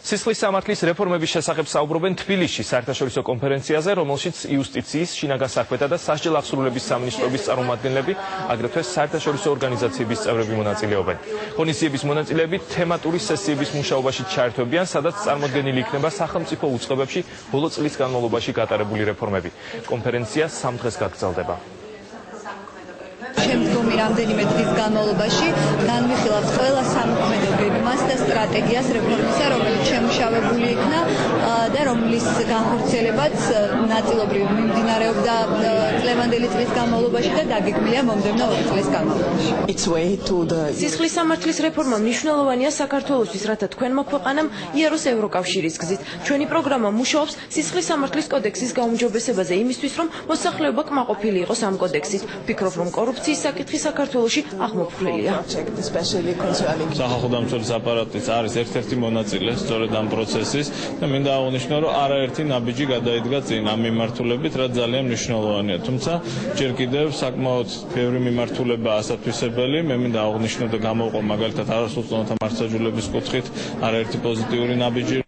სისხლის სამართლის რეფორმების შესახებ საუბრობენ თბილისში საერთაშორისო კონფერენციაზე, რომელშიც იუსტიციის, შინაგან საქმეთა და სასჯელ აღსრულების სამინისტროების წარმომადგენლები, აგრეთვე საერთაშორისო ორგანიზაციების წევრები მონაწილეობენ. ღონისძიების მონაწილეები თემატური სესიების მუშაობაში ჩაერთვებიან, სადაც წარმოდგენილი იქნება სახელმწიფო უწყებებში ბოლო წლის განმავლობაში გატარებული რეფორმები. კონფერენცია 3 დღეს გაგრძელდება. შემდგომი რამდენიმე დღის განმავლობაში განვიხილავთ ყველა სამოქმედო გეგმას და სტრატეგიას რეფორმისა, რომელიც შემუშავებული იქნა და რომლის განხორციელებაც ნაწილობრივ მიმდინარეობდა წლევანდელი წლის განმავლობაში და დაგეგმილია მომდევნო 2 წლის განმავლობაში. სისხლის სამართლის რეფორმა მნიშვნელოვანია საქართველოსთვის, რათა თქვენმა ქვეყანამ იაროს ევროკავშირის გზით. ჩვენი პროგრამა მუშაობს სისხლის სამართლის კოდექსის გაუმჯობესებაზე იმისთვის, რომ მოსახლეობა კმაყოფილი იყოს ამ კოდექსით. ვფიქრობ, რომ კორუფციის საკითხი საქართველოში აღმოფხვრილია. სახალხო დამცველის აპარატიც არის ერთ-ერთი მონაწილე სწორედ ამ პროცესის და მინდა აღნიშნო, რომ არაერთი ნაბიჯი გადაიდგა წინ ამ მიმართულებით, რაც ძალიან მნიშვნელოვანია. თუმცა ჯერ კიდევ საკმაოდ ბევრი მიმართულება ასათვისებელი. მე მინდა აღნიშნო და გამოვყო მაგალითად არასრულწლოვანთა მართლმსაჯულების კუთხით არაერთი პოზიტიური ნაბიჯი.